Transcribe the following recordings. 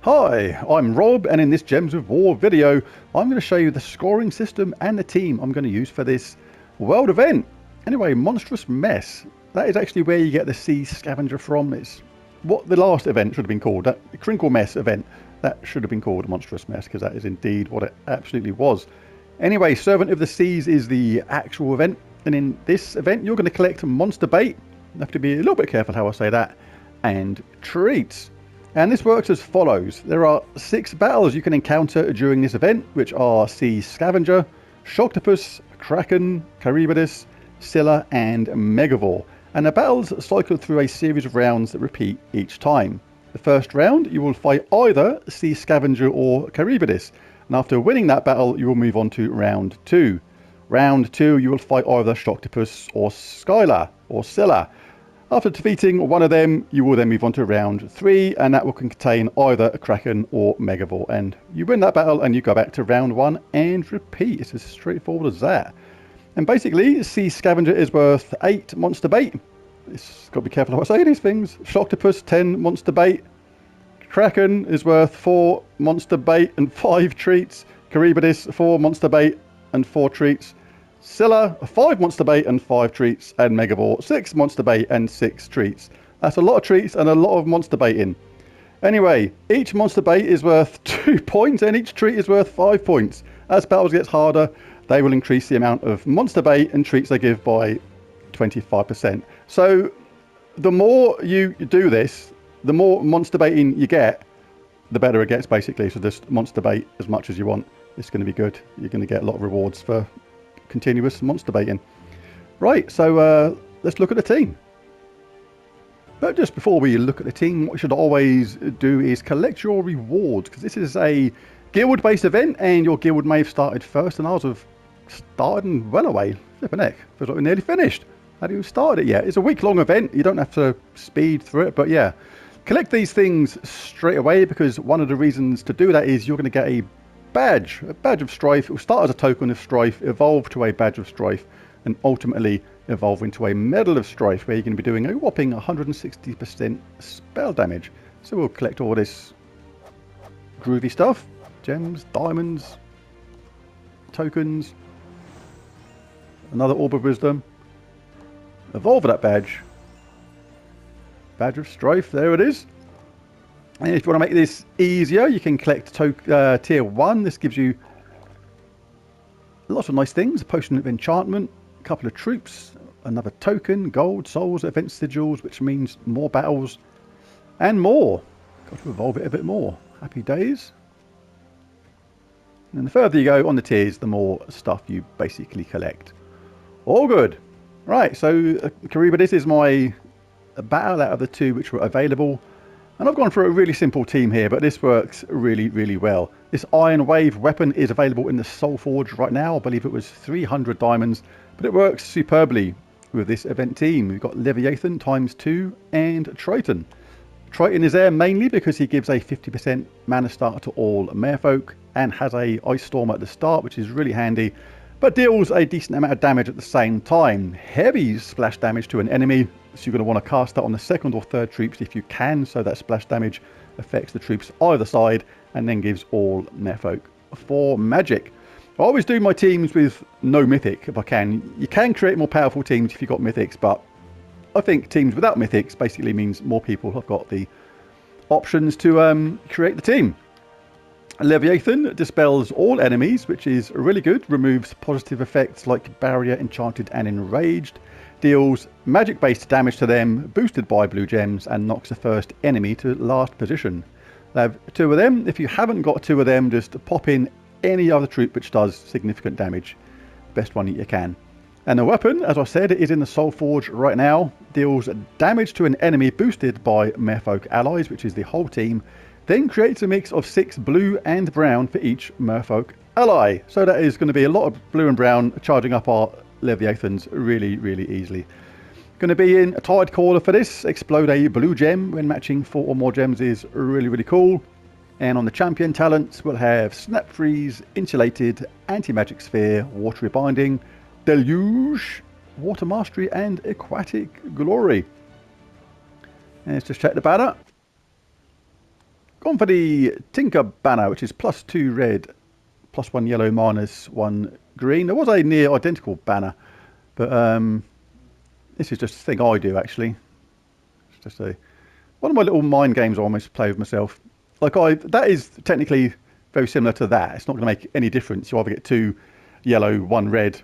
Hi, I'm Rob, and in this Gems of War video I'm going to show you the scoring system and the team I'm going to use for this world event. Anyway, Monstrous Mess, that is actually where you get the Sea Scavenger from. It's what the last event should have been called, that Crinkle Mess event. That should have been called Monstrous Mess, because that is indeed what it absolutely was. Anyway, Servant of the Seas is the actual event, and in this event you're going to collect monster bait. You have to be a little bit careful how I say that, and treats. And this works as follows. There are 6 battles you can encounter during this event, which are Sea Scavenger, Shocktopus, Kraken, Charybdis, Scylla and Megavore. And the battles cycle through a series of rounds that repeat each time. The first round you will fight either Sea Scavenger or Charybdis. And after winning that battle you will move on to round 2. Round 2 you will fight either Shocktopus or Scylla. After defeating one of them, you will then move on to round 3, and that will contain either a Kraken or Megavore. And you win that battle and you go back to round 1 and repeat. It's as straightforward as that. And basically, Sea Scavenger is worth 8 monster bait. It's got to be careful how I say these things. Shocktopus, 10 monster bait. Kraken is worth 4 monster bait and 5 treats. Charybdis, 4 monster bait and 4 treats. Scylla, 5 monster bait and 5 treats, and Megavore, 6 monster bait and 6 treats. That's a lot of treats and a lot of monster baiting. Anyway, each monster bait is worth 2 points and each treat is worth 5 points. As battles get harder, they will increase the amount of monster bait and treats they give by 25%. So the more you do this, the more monster baiting you get, the better it gets basically. So just monster bait as much as you want. It's going to be good. You're going to get a lot of rewards for continuous monster baiting. Right, so let's look at the team. But just before we look at the team, what you should always do is collect your rewards, because this is a guild based event and your guild may have started first, and ours have started and well away. Flipping heck, feels like we're nearly finished. Haven't even started it yet. It's a week-long event. You don't have to speed through it, but yeah, collect these things straight away, because one of the reasons to do that is you're going to get a badge of strife. It will start as a token of strife, evolve to a badge of strife, and ultimately evolve into a medal of strife, where you're going to be doing a whopping 160% spell damage. So we'll collect all this groovy stuff: gems, diamonds, tokens, another orb of wisdom, evolve that badge of strife. There it is. And if you want to make this easier, you can collect tier 1. This gives you lots of nice things: a potion of enchantment, a couple of troops, another token, gold, souls, event sigils, which means more battles and more. Got to evolve it a bit more. Happy days. And the further you go on the tiers, the more stuff you basically collect. All good. Right, so Charybdis is my battle out of the 2 which were available. And I've gone for a really simple team here, but this works really, really well. This Iron Wave weapon is available in the Soul Forge right now. I believe it was 300 diamonds, but it works superbly with this event team. We've got Leviathan ×2 and Triton. Triton is there mainly because he gives a 50% mana starter to all merfolk and has a Ice Storm at the start, which is really handy, but deals a decent amount of damage at the same time. Heavy splash damage to an enemy, so you're going to want to cast that on the 2nd or 3rd troops if you can, so that splash damage affects the troops either side and then gives all merfolk 4 magic. I always do my teams with no mythic if I can. You can create more powerful teams if you've got mythics, but I think teams without mythics basically means more people have got the options to create the team. Leviathan dispels all enemies, which is really good. Removes positive effects like barrier, enchanted and enraged. Deals magic based damage to them, boosted by blue gems, and knocks the first enemy to last position. I have 2 of them. If you haven't got 2 of them, just pop in any other troop which does significant damage. Best one that you can. And the weapon, as I said, is in the Soul Forge right now. Deals damage to an enemy boosted by merfolk allies, which is the whole team. Then creates a mix of 6 blue and brown for each merfolk ally. So that is going to be a lot of blue and brown, charging up our Leviathans really, really easily. Going to be in a Tide Caller for this. Explode a blue gem when matching 4 or more gems is really, really cool. And on the champion talents, we'll have Snap Freeze, Insulated, Anti-Magic Sphere, Watery Binding, Deluge, Water Mastery, and Aquatic Glory. Let's just check the banner. Gone for the Tinker banner, which is +2 red, +1 yellow, -1 green. There was a near identical banner, but this is just a thing I do actually. It's just one of my little mind games I almost play with myself. Like that is technically very similar to that. It's not going to make any difference. You either get 2 yellow, 1 red,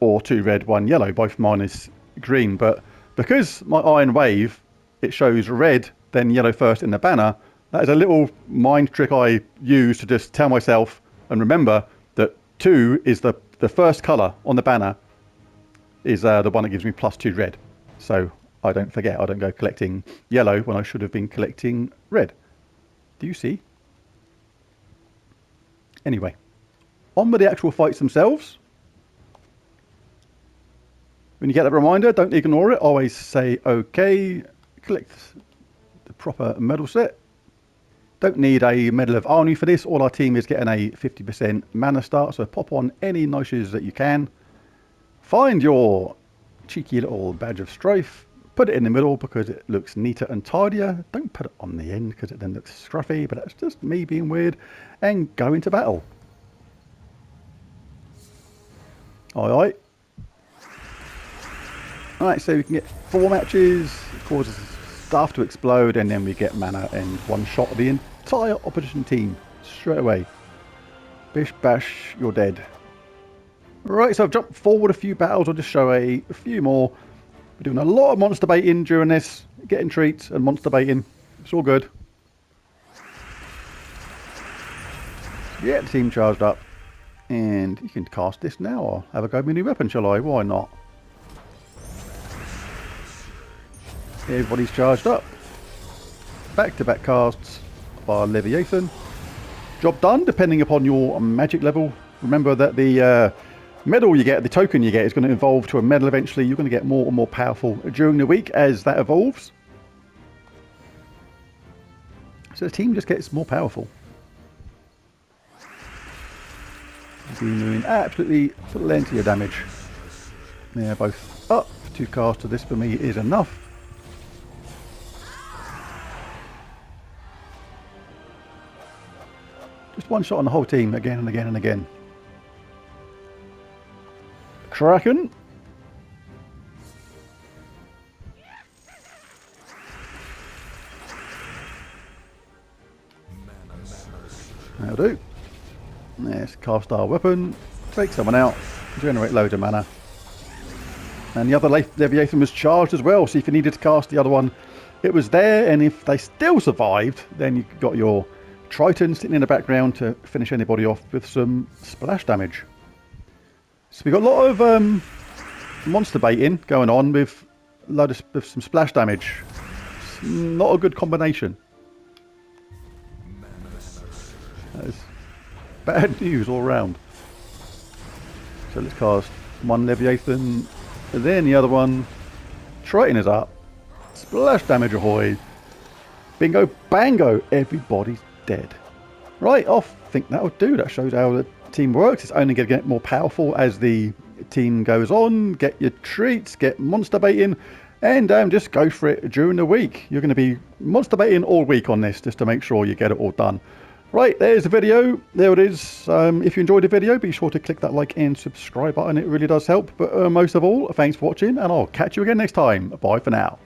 or 2 red, 1 yellow, both -green. But because my Iron Wave, it shows red, then yellow first in the banner. That is a little mind trick I use to just tell myself and remember that 2 is the first colour on the banner, is the one that gives me +2 red. So I don't forget, I don't go collecting yellow when I should have been collecting red. Do you see? Anyway, on with the actual fights themselves. When you get that reminder, don't ignore it. Always say okay. Collect the proper medal set. Don't need a Medal of Army for this. All our team is getting a 50% mana start, so pop on any niches that you can. Find your cheeky little badge of strife. Put it in the middle because it looks neater and tidier. Don't put it on the end because it then looks scruffy, but that's just me being weird. And go into battle. Aye. Alright, so we can get 4 matches. It causes stuff to explode, and then we get mana and one-shot the entire opposition team straight away. Bish bash, you're dead. Right, so I've jumped forward a few battles. I'll just show a few more. We're doing a lot of monster baiting during this, getting treats and monster baiting. It's all good. Get the team charged up, and you can cast this now or have a go with a new weapon, shall I? Why not? Everybody's charged up. Back-to-back casts by Leviathan. Job done, depending upon your magic level. Remember that the medal you get, the token you get, is going to evolve to a medal eventually. You're going to get more and more powerful during the week as that evolves. So the team just gets more powerful. Doing absolutely plenty of damage. Yeah, both up. 2 casts of this for me is enough. Just one shot on the whole team again and again and again. Kraken. That'll do. Let's cast our weapon, take someone out, generate loads of mana. And the other Leviathan was charged as well, so if you needed to cast the other one, it was there, and if they still survived, then you got your Triton sitting in the background to finish anybody off with some splash damage. So we've got a lot of monster baiting going on with some splash damage. It's not a good combination. That is bad news all round. So let's cast one Leviathan, and then the other one. Triton is up. Splash damage ahoy. Bingo bango, everybody's dead. Right, I think that'll do. That shows how the team works. It's only going to get more powerful as the team goes on. Get your treats, get monster baiting, and just go for it during the week. You're going to be monster baiting all week on this just to make sure you get it all done. Right, there's the video. There it is. If you enjoyed the video, be sure to click that like and subscribe button. It really does help. But most of all, thanks for watching, and I'll catch you again next time. Bye for now.